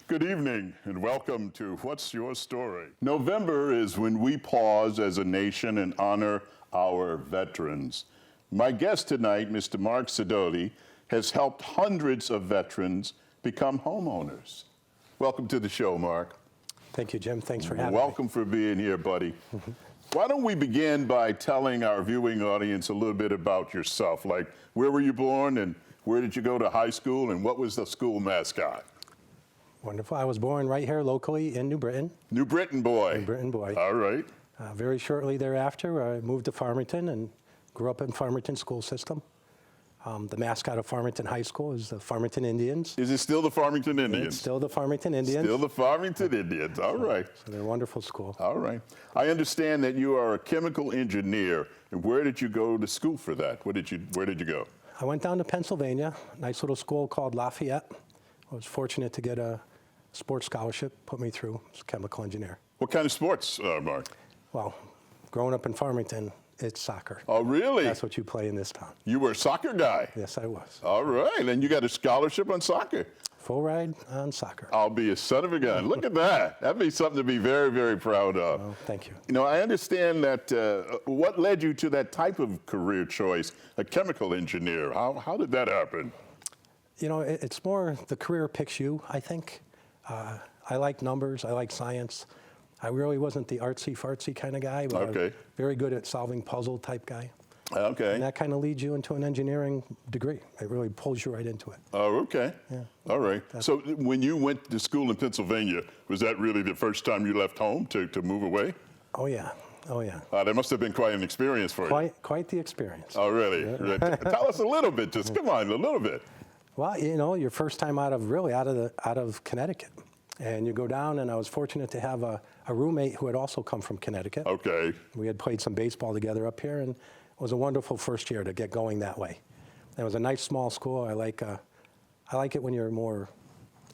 Good evening and welcome to What's Your Story? November is when we pause as a nation and honor our veterans. My guest tonight, Mr. Mark Sidoti, has helped hundreds of veterans become homeowners. Welcome to the show, Mark. Thank you, Jim. Thanks for having me. Welcome for being here, buddy. Why don't we begin by telling our viewing audience a little bit about yourself, like where were you born and where did you go to high school and what was the school mascot? Wonderful. I was born right here locally in New Britain. New Britain boy. New Britain boy. All right. Very shortly thereafter, I moved to Farmington and grew up in Farmington school system. The mascot of Farmington High School is the Farmington Indians. Is it still the Farmington Indians? It's still the Farmington Indians. Still the Farmington Indians. All right. So they're a wonderful school. All right. I understand that you are a chemical engineer. And where did you go to school for that? Where did you go? I went down to Pennsylvania, a nice little school called Lafayette. I was fortunate to get a sports scholarship, put me through as a chemical engineer. What kind of sports, Mark? Well, growing up in Farmington, it's soccer. Oh, really? That's what you play in this town. You were a soccer guy? Yes, I was. All right, and you got a scholarship on soccer? Full ride on soccer. I'll be a son of a gun. Look at that. That'd be something to be very, very proud of. Oh, thank you. You know, I understand that, what led you to that type of career choice, a chemical engineer? How did that happen? You know, it's more the career picks you, I think. I like numbers, I like science. I really wasn't the artsy-fartsy kind of guy, but Okay. I was very good at solving puzzle type guy. Okay. And that kind of leads you into an engineering degree. It really pulls you right into it. Oh, okay. Yeah. All right. So when you went to school in Pennsylvania, was that really the first time you left home to move away? Oh, yeah. Oh, yeah. That must have been quite an experience for you. Quite the experience. Oh, really? Yeah. Tell us a little bit, just come on, a little bit. Well, you know, your first time out of Connecticut. And you go down, and I was fortunate to have a roommate who had also come from Connecticut. Okay. We had played some baseball together up here, and it was a wonderful first year to get going that way. It was a nice small school. I like it when you're more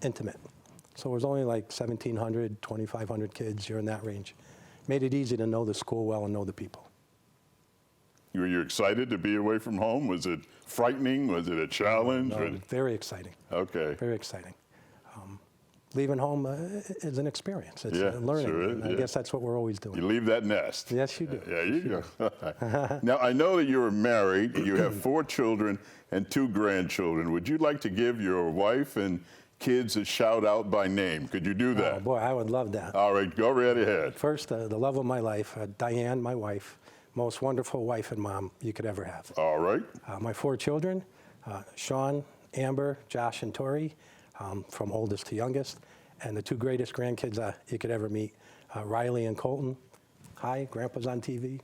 intimate. So it was only like 1,700, 2,500 kids. You're in that range. Made it easy to know the school well and know the people. Were you excited to be away from home? Was it frightening? Was it a challenge? No, very exciting. Okay. Very exciting. Leaving home is an experience. It's learning. Sure is, I guess that's what we're always doing. You leave that nest. Yes, you do. Yeah, you go. Now, I know that you're married. You have 4 children and 2 grandchildren. Would you like to give your wife and kids a shout out by name? Could you do that? Oh, boy, I would love that. All right, go right ahead. First, the love of my life, Diane, my wife, most wonderful wife and mom you could ever have. All right. My 4 children, Sean, Amber, Josh, and Tori, from oldest to youngest, and the 2 greatest grandkids you could ever meet, Riley and Colton. Hi, Grandpa's on TV.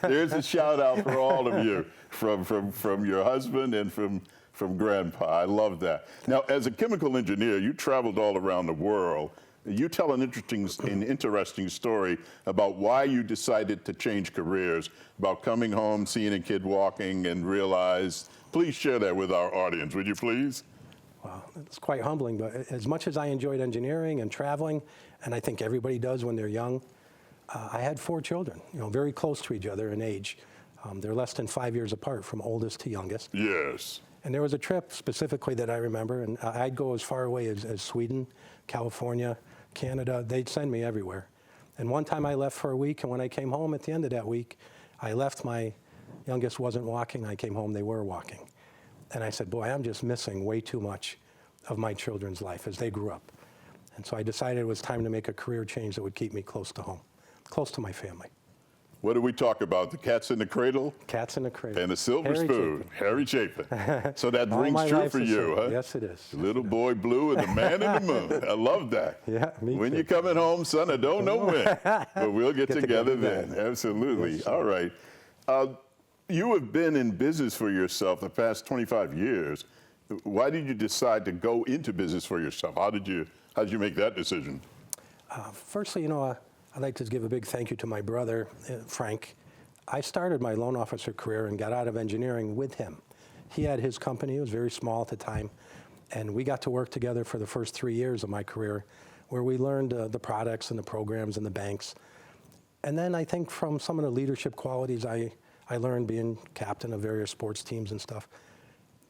There's a shout out for all of you, from your husband and from Grandpa. I love that. Now, as a chemical engineer, you traveled all around the world. You tell an interesting story about why you decided to change careers, about coming home, seeing a kid walking, and realize. Please share that with our audience, would you please? Wow, it's quite humbling, but as much as I enjoyed engineering and traveling, and I think everybody does when they're young, I had 4 children, you know, very close to each other in age. They're less than 5 years apart from oldest to youngest. Yes. And there was a trip specifically that I remember, and I'd go as far away as Sweden, California, Canada. They'd send me everywhere. And one time I left for a week, and when I came home at the end of that week, I left. My youngest wasn't walking. I came home, they were walking. And I said, boy, I'm just missing way too much of my children's life as they grew up. And so I decided it was time to make a career change that would keep me close to home, close to my family. What did we talk about? The cats in the cradle? Cats in the cradle. And the silver spoon. Harry Chapin. So that rings true for you, huh? Yes, it is. The little boy blue and the man in the moon. I love that. Yeah, me When too. you're coming home, son, I don't know when, but we'll get together then. Absolutely. Yes, all right. You have been in business for yourself the past 25 years. Why did you decide to go into business for yourself? How did you make that decision? Firstly, you know, I'd like to give a big thank you to my brother, Frank. I started my loan officer career and got out of engineering with him. He had his company, it was very small at the time, and we got to work together for the first 3 years of my career, where we learned the products and the programs and the banks. And then I think from some of the leadership qualities I learned being captain of various sports teams and stuff,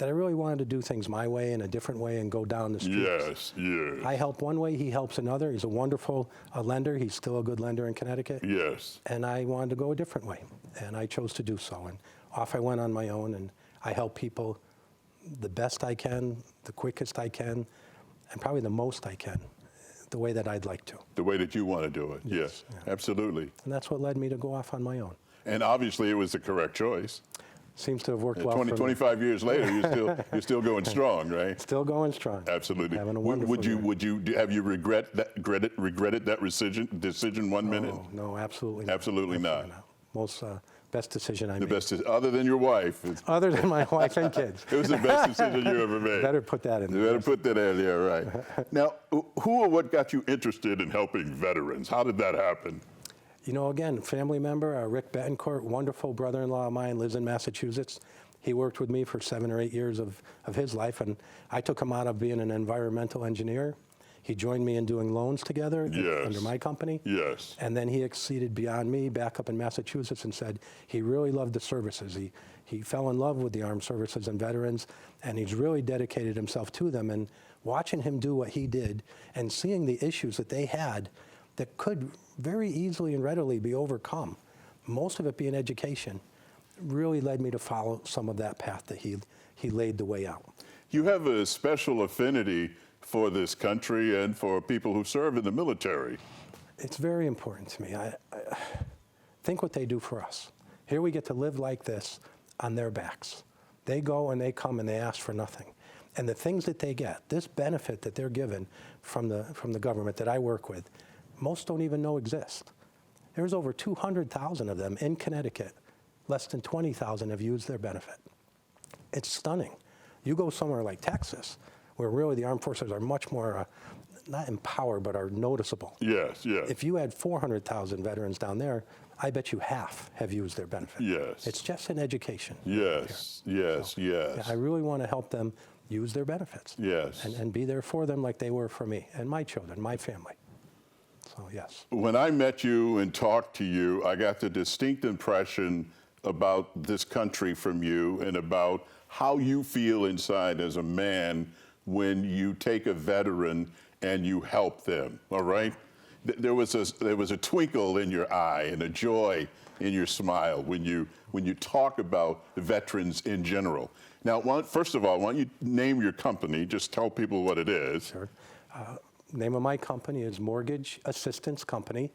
that I really wanted to do things my way and a different way and go down the streets. Yes, yes. I help one way, he helps another. He's a wonderful lender. He's still a good lender in Connecticut. Yes. And I wanted to go a different way, and I chose to do so. And off I went on my own, and I help people the best I can, the quickest I can, and probably the most I can, the way that I'd like to. The way that you want to do it. Yes, yeah. Absolutely. And that's what led me to go off on my own. And obviously it was the correct choice. Seems to have worked well for me. 25 years later, you're still going strong, right? Still going strong. Absolutely. Having a wonderful Have you regretted that decision 1 minute? No, absolutely not. Absolutely not. Most best decision I made. Other than your wife. Other than my wife and kids. It was the best decision you ever made. Better put that in there. You better put that in there, right. Now, who or what got you interested in helping veterans? How did that happen? You know, again, family member, Rick Betancourt, wonderful brother-in-law of mine, lives in Massachusetts. He worked with me for 7 or 8 years of his life, and I took him out of being an environmental engineer. He joined me in doing loans together under my company. Yes. And then he exceeded beyond me back up in Massachusetts and said he really loved the services. He fell in love with the armed services and veterans, and he's really dedicated himself to them. And watching him do what he did and seeing the issues that they had that could very easily and readily be overcome, most of it being education, really led me to follow some of that path that he laid the way out. You have a special affinity for this country and for people who serve in the military. It's very important to me. I think what they do for us. Here we get to live like this on their backs. They go and they come and they ask for nothing. And the things that they get, this benefit that they're given from the government that I work with, most don't even know exist. There's over 200,000 of them in Connecticut. Less than 20,000 have used their benefit. It's stunning. You go somewhere like Texas, where really the armed forces are much more, not empowered, but are noticeable. Yes, yes. If you had 400,000 veterans down there, I bet you half have used their benefit. Yes. It's just an education. Yes, yes, yes. I really want to help them use their benefits. Yes. And be there for them like they were for me and my children, my family. So, yes. When I met you and talked to you, I got the distinct impression about this country from you and about how you feel inside as a man when you take a veteran and you help them, all right? There was a twinkle in your eye and a joy in your smile when you talk about veterans in general. Now, first of all, why don't you name your company? Just tell people what it is. Sure. Name of my company is Mortgage Assistance Company,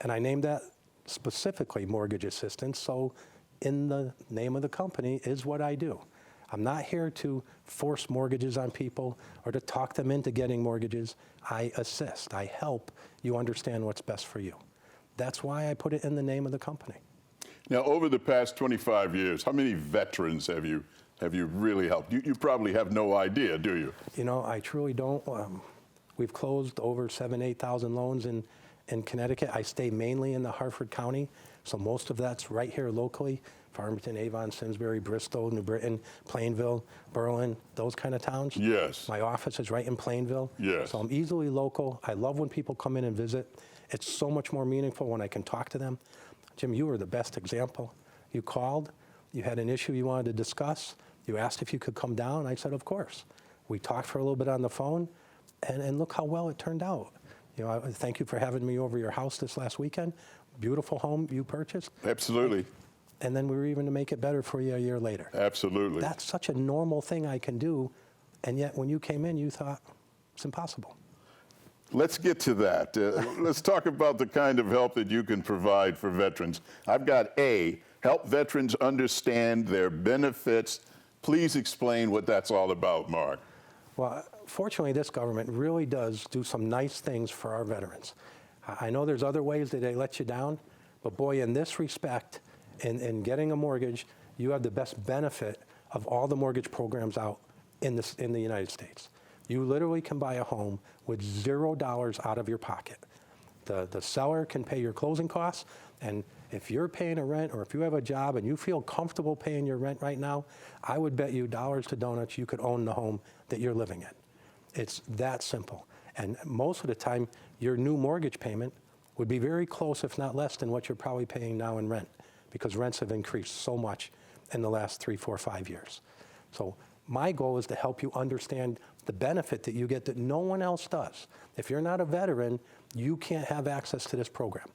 and I named that specifically Mortgage Assistance, so in the name of the company is what I do. I'm not here to force mortgages on people or to talk them into getting mortgages. I assist. I help you understand what's best for you. That's why I put it in the name of the company. Now, over the past 25 years, how many veterans have you really helped? You probably have no idea, do you? You know, I truly don't. We've closed over 7,000, 8,000 loans in Connecticut. I stay mainly in the Hartford County, so most of that's right here locally. Farmington, Avon, Simsbury, Bristol, New Britain, Plainville, Berlin, those kind of towns. Yes. My office is right in Plainville. Yes. So I'm easily local. I love when people come in and visit. It's so much more meaningful when I can talk to them. Jim, you were the best example. You called, you had an issue you wanted to discuss, you asked if you could come down, I said, of course. We talked for a little bit on the phone, and look how well it turned out. You know, thank you for having me over your house this last weekend. Beautiful home you purchased. Absolutely. And then we were even to make it better for you a year later. Absolutely. That's such a normal thing I can do, and yet when you came in, you thought, it's impossible. Let's get to that. Let's talk about the kind of help that you can provide for veterans. I've got A, help veterans understand their benefits. Please explain what that's all about, Mark. Well, fortunately, this government really does do some nice things for our veterans. I know there's other ways that they let you down, but boy, in this respect, in getting a mortgage, you have the best benefit of all the mortgage programs out in the United States. You literally can buy a home with $0 out of your pocket. The seller can pay your closing costs, and if you're paying a rent or if you have a job and you feel comfortable paying your rent right now, I would bet you dollars to donuts you could own the home that you're living in. It's that simple. And most of the time, your new mortgage payment would be very close, if not less, than what you're probably paying now in rent, because rents have increased so much in the last 3, 4, 5 years. So My goal is to help you understand the benefit that you get that no one else does. If you're not a veteran, you can't have access to this program.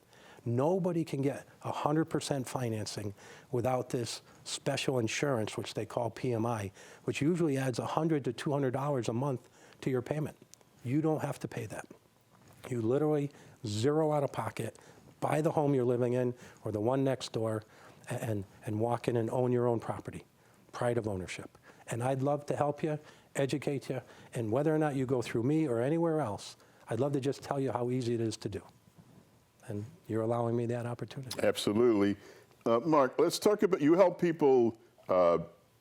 Nobody can get 100% financing without this special insurance, which they call PMI, which usually adds $100 to $200 a month to your payment. You don't have to pay that. You literally zero out of pocket, buy the home you're living in or the one next door, and walk in and own your own property. Pride of ownership. And I'd love to help you, educate you, and whether or not you go through me or anywhere else, I'd love to just tell you how easy it is to do. And you're allowing me that opportunity. Absolutely. Mark, let's talk about, you help people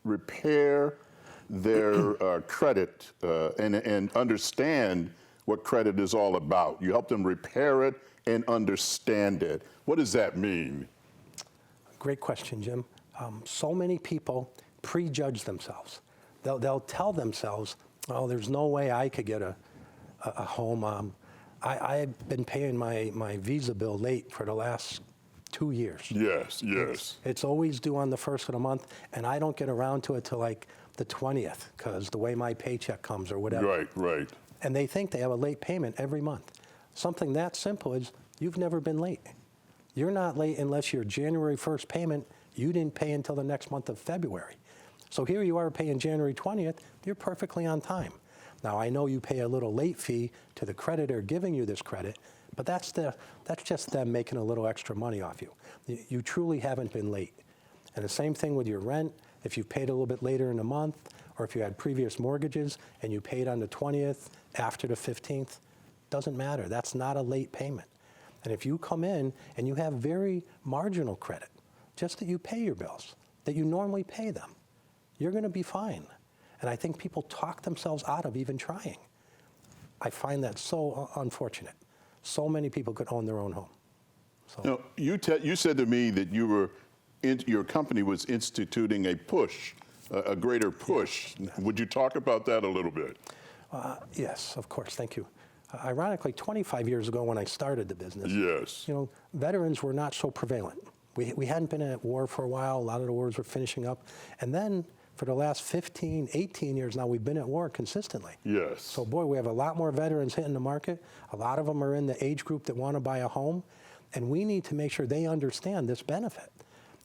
repair their credit and understand what credit is all about. You help them repair it and understand it. What does that mean? Great question, Jim. So many people prejudge themselves. They'll tell themselves, oh, there's no way I could get a home. I've been paying my Visa bill late for the last 2 years. Yes, yes. It's always due on the first of the month, and I don't get around to it till like the 20th, because the way my paycheck comes or whatever. Right, right. And they think they have a late payment every month. Something that simple is you've never been late. You're not late unless your January 1st payment, you didn't pay until the next month of February. So here you are paying January 20th, you're perfectly on time. Now, I know you pay a little late fee to the creditor giving you this credit, but that's just them making a little extra money off you. You truly haven't been late. And the same thing with your rent. If you've paid a little bit later in the month, or if you had previous mortgages and you paid on the 20th after the 15th, doesn't matter. That's not a late payment. And if you come in and you have very marginal credit, just that you pay your bills, that you normally pay them, you're going to be fine. And I think people talk themselves out of even trying. I find that so unfortunate. So many people could own their own home. So. Now, you said to me that your company was instituting a push, a greater push. Yes. Would you talk about that a little bit? Yes, of course. Thank you. Ironically, 25 years ago when I started the business, Yes. Veterans were not so prevalent. We hadn't been at war for a while. A lot of the wars were finishing up. And then for the last 15, 18 years now, we've been at war consistently. Yes. So boy, we have a lot more veterans hitting the market. A lot of them are in the age group that want to buy a home. And we need to make sure they understand this benefit.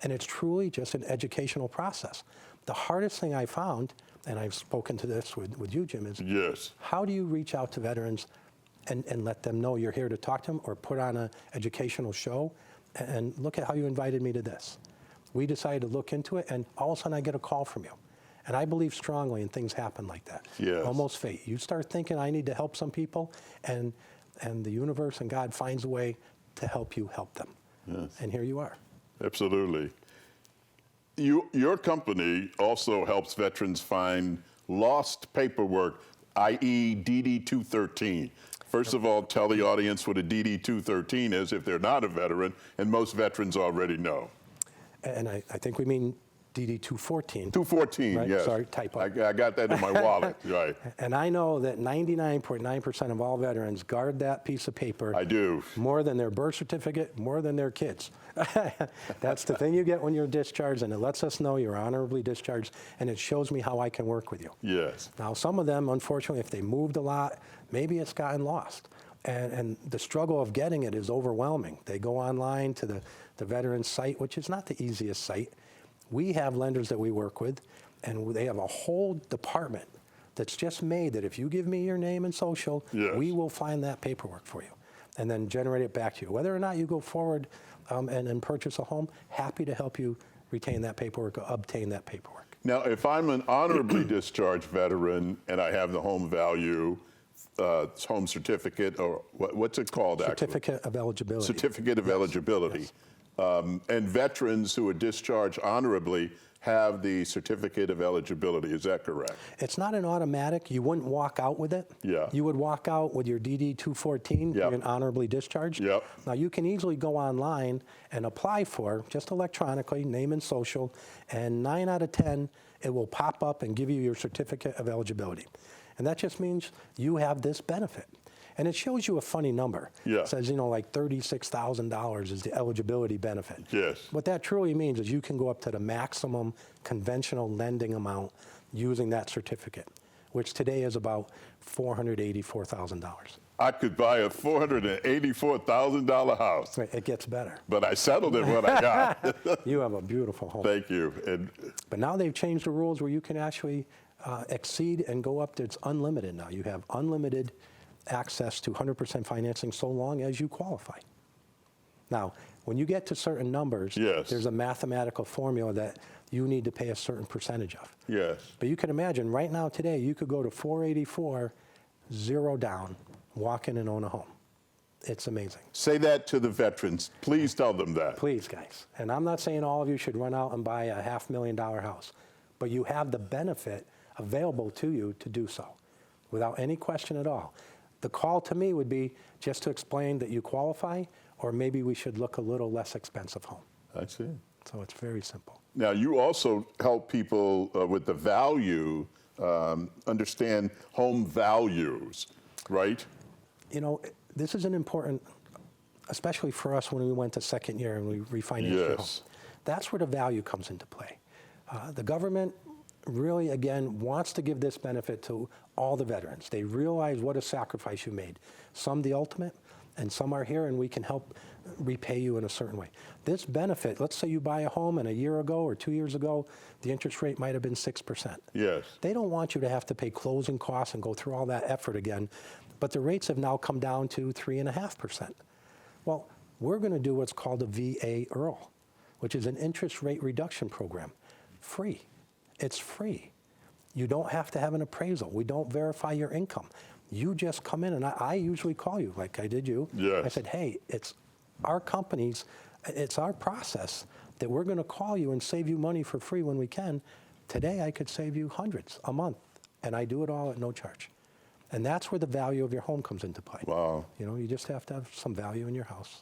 And it's truly just an educational process. The hardest thing I found, and I've spoken to this with you, Jim, is Yes. how do you reach out to veterans and let them know you're here to talk to them, or put on an educational show? And look at how you invited me to this. We decided to look into it, and all of a sudden I get a call from you. And I believe strongly in things happen like that. Yes. Almost fate. You start thinking, I need to help some people, and the universe and God finds a way to help you help them. Yes. And here you are. Absolutely. Your company also helps veterans find lost paperwork, i.e. DD-213. First of all, tell the audience what a DD-213 is if they're not a veteran, and most veterans already know. And I think we mean DD-214. 214, Right? yes. Sorry, typo. I got that in my wallet, right. And I know that 99.9% of all veterans guard that piece of paper. I do. More than their birth certificate, more than their kids. That's the thing you get when you're discharged, and it lets us know you're honorably discharged, and it shows me how I can work with you. Yes. Now, some of them, unfortunately, if they moved a lot, maybe it's gotten lost. And the struggle of getting it is overwhelming. They go online to the veterans site, which is not the easiest site. We have lenders that we work with, and they have a whole department that's just made that if you give me your name and social, Yes. we will find that paperwork for you and then generate it back to you. Whether or not you go forward and purchase a home, happy to help you retain that paperwork or obtain that paperwork. Now, if I'm an honorably discharged veteran and I have the home value, home certificate, or what's it called actually? Certificate of eligibility. Certificate of eligibility. Yes. And veterans who are discharged honorably have the certificate of eligibility. Is that correct? It's not an automatic. You wouldn't walk out with it. Yeah. You would walk out with your DD-214, Yep. being honorably discharged. Yep. Now, you can easily go online and apply for, just electronically, name and social, and 9 out of 10, it will pop up and give you your certificate of eligibility. And that just means you have this benefit. And it shows you a funny number. Yeah. It says, like $36,000 is the eligibility benefit. Yes. What that truly means is you can go up to the maximum conventional lending amount using that certificate, which today is about $484,000. I could buy a $484,000 house, Right, it gets better. but I settled it when I got. You have a beautiful home. Thank you. But now they've changed the rules where you can actually exceed and go up to, it's unlimited now. You have unlimited access to 100% financing so long as you qualify. Now, when you get to certain numbers, Yes. there's a mathematical formula that you need to pay a certain percentage of. Yes. But you can imagine right now today, you could go to 484, 0 down, walk in and own a home. It's amazing. Say that to the veterans. Please tell them that. Please, guys. And I'm not saying all of you should run out and buy a $500,000 house, but you have the benefit available to you to do so without any question at all. The call to me would be just to explain that you qualify, or maybe we should look a little less expensive home. I see. So it's very simple. Now, you also help people with the value, understand home values, right? You know, this is an important, especially for us when we went to second year and we refinanced your home. Yes. That's where the value comes into play. The government really, again, wants to give this benefit to all the veterans. They realize what a sacrifice you made. Some the ultimate, and some are here and we can help repay you in a certain way. This benefit, let's say you buy a home and a year ago or 2 years ago, the interest rate might have been 6%. Yes. They don't want you to have to pay closing costs and go through all that effort again, but the rates have now come down to 3.5%. Well, we're going to do what's called a VA IRRRL, which is an interest rate reduction program. Free. It's free. You don't have to have an appraisal. We don't verify your income. You just come in, and I usually call you, like I did you. Yes. I said, hey, it's our company's, it's our process that we're going to call you and save you money for free when we can. Today, I could save you hundreds a month, and I do it all at no charge. And that's where the value of your home comes into play. Wow. You know, you just have to have some value in your house.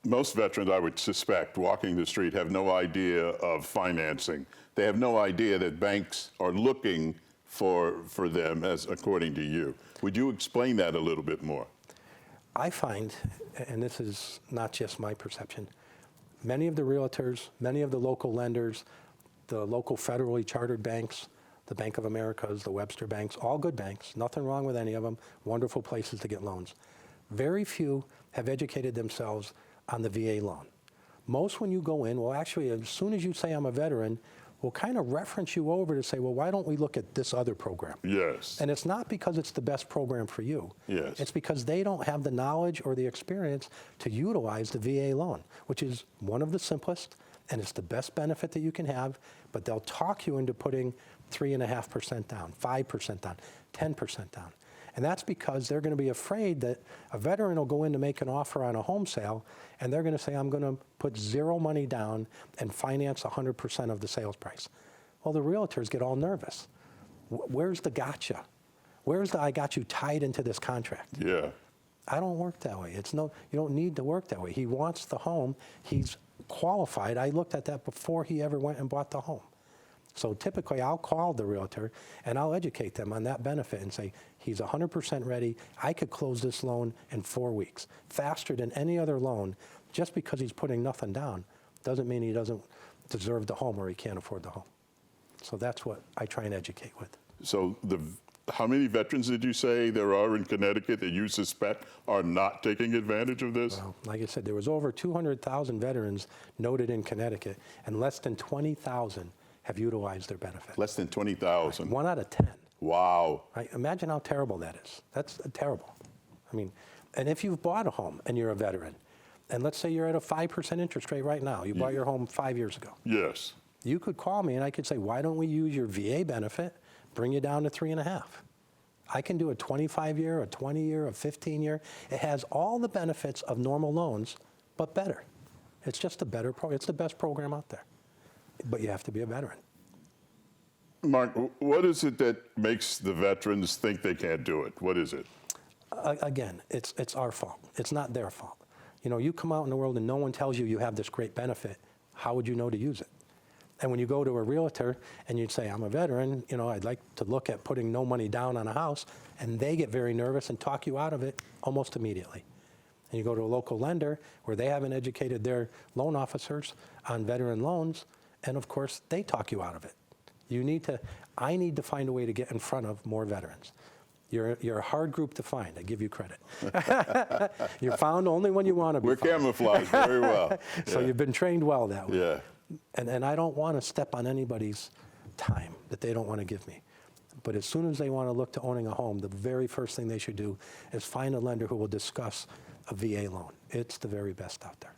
Most veterans, I would suspect, walking the street have no idea of financing. They have no idea that banks are looking for them, as according to you. Would you explain that a little bit more? I find, and this is not just my perception, many of the realtors, many of the local lenders, the local federally chartered banks, the Bank of Americas, the Webster banks, all good banks, nothing wrong with any of them, wonderful places to get loans. Very few have educated themselves on the VA loan. Most when you go in, well actually as soon as you say I'm a veteran, we'll kind of reference you over to say, well, why don't we look at this other program? Yes. And it's not because it's the best program for you. Yes. It's because they don't have the knowledge or the experience to utilize the VA loan, which is one of the simplest, and it's the best benefit that you can have, but they'll talk you into putting 3.5% down, 5% down, 10% down. And that's because they're going to be afraid that a veteran will go in to make an offer on a home sale, and they're going to say, I'm going to put zero money down and finance 100% of the sales price. Well, the realtors get all nervous. Where's the gotcha? Where's the I got you tied into this contract? Yeah. I don't work that way. You don't need to work that way. He wants the home. He's qualified. I looked at that before he ever went and bought the home. So typically, I'll call the realtor and I'll educate them on that benefit and say, he's 100% ready. I could close this loan in 4 weeks, faster than any other loan. Just because he's putting nothing down doesn't mean he doesn't deserve the home or he can't afford the home. So that's what I try and educate with. So how many veterans did you say there are in Connecticut that you suspect are not taking advantage of this? Well, like I said, there was over 200,000 veterans noted in Connecticut, and less than 20,000 have utilized their benefit. Less than 20,000. 1 out of 10. Wow. Right? Imagine how terrible that is. That's terrible. I mean, and if you've bought a home and you're a veteran, and let's say you're at a 5% interest rate right now, you bought your home 5 years ago. Yes. You could call me and I could say, why don't we use your VA benefit, bring you down to 3.5? I can do a 25-year, a 20-year, a 15-year. It has all the benefits of normal loans, but better. It's just a better it's the best program out there. But you have to be a veteran. Mark, what is it that makes the veterans think they can't do it? What is it? Again, it's our fault. It's not their fault. You know, you come out in the world and no one tells you you have this great benefit. How would you know to use it? And when you go to a realtor and you'd say, I'm a veteran, you know, I'd like to look at putting no money down on a house, and they get very nervous and talk you out of it almost immediately. And you go to a local lender where they haven't educated their loan officers on veteran loans, and of course, they talk you out of it. I need to find a way to get in front of more veterans. You're a hard group to find, I give you credit. You're found only when you want to be We're found. camouflaged very well. So Yeah. you've been trained well that way. Yeah. And I don't want to step on anybody's time that they don't want to give me. But as soon as they want to look to owning a home, the very first thing they should do is find a lender who will discuss a VA loan. It's the very best out there.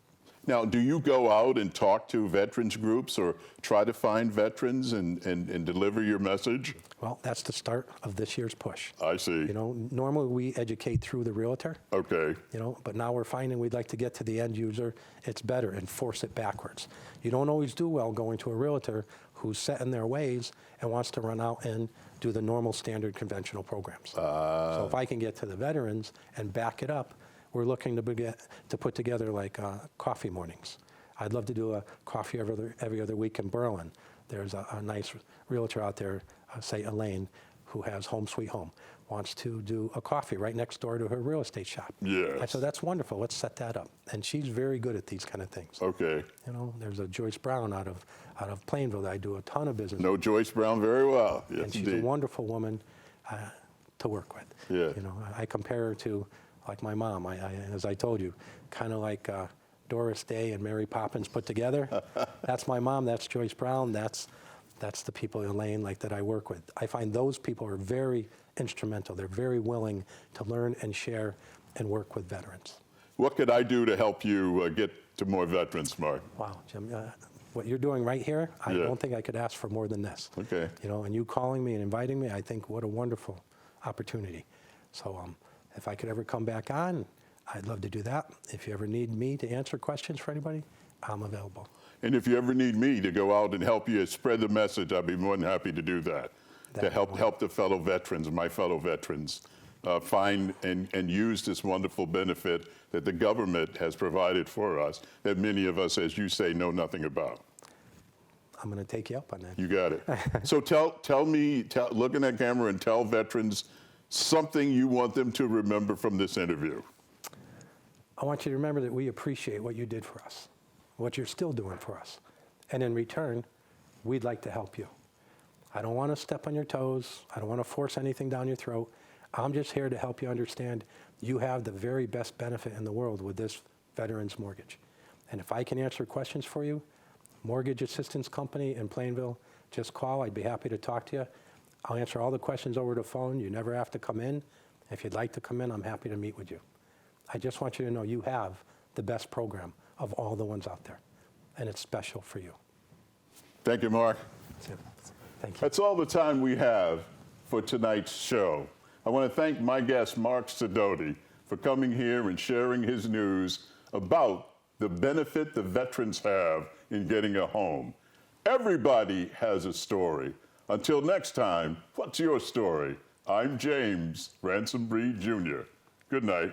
Now, do you go out and talk to veterans groups or try to find veterans and deliver your message? Well, that's the start of this year's push. I see. You know, normally we educate through the realtor, Okay. you know, but now we're finding we'd like to get to the end user. It's better and force it backwards. You don't always do well going to a realtor who's set in their ways and wants to run out and do the normal standard conventional programs. So if I can get to the veterans and back it up, we're looking to put together like coffee mornings. I'd love to do a coffee every other week in Berlin. There's a nice realtor out there, say Elaine, who has Home Sweet Home, wants to do a coffee right next door to her real estate shop. Yes. I said, that's wonderful, let's set that up. And she's very good at these kind of things. Okay. You know, there's a Joyce Brown out of Plainville that I do a ton of business Know Joyce Brown very well. Yes, and she's indeed. a wonderful woman to work with. Yeah. You know, I compare her to like my mom. As I told you, kind of like Doris Day and Mary Poppins put together. That's my mom. That's Joyce Brown. That's the people in Elaine like that I work with. I find those people are very instrumental. They're very willing to learn and share and work with veterans. What could I do to help you get to more veterans, Mark? Wow, Jim, what you're doing right here, I Yeah. don't think I could ask for more than this. Okay. You know, and you calling me and inviting me, I think what a wonderful opportunity. So if I could ever come back on, I'd love to do that. If you ever need me to answer questions for anybody, I'm available. And if you ever need me to go out and help you spread the message, I'd be more than happy to do that. To help the fellow veterans, my fellow veterans, find and use this wonderful benefit that the government has provided for us that many of us, as you say, know nothing about. I'm going to take you up on that. You got it. So tell me, look in that camera and tell veterans something you want them to remember from this interview. I want you to remember that we appreciate what you did for us, what you're still doing for us. And in return, we'd like to help you. I don't want to step on your toes. I don't want to force anything down your throat. I'm just here to help you understand you have the very best benefit in the world with this veterans mortgage. And if I can answer questions for you, Mortgage Assistance Company in Plainville, just call. I'd be happy to talk to you. I'll answer all the questions over the phone. You never have to come in. If you'd like to come in, I'm happy to meet with you. I just want you to know you have the best program of all the ones out there, and it's special for you. Thank you, Mark. That's it. Thank you. That's all the time we have for tonight's show. I want to thank my guest, Mark Sidoti, for coming here and sharing his news about the benefit the veterans have in getting a home. Everybody has a story. Until next time, what's your story? I'm James Ransom Breed Jr. Good night.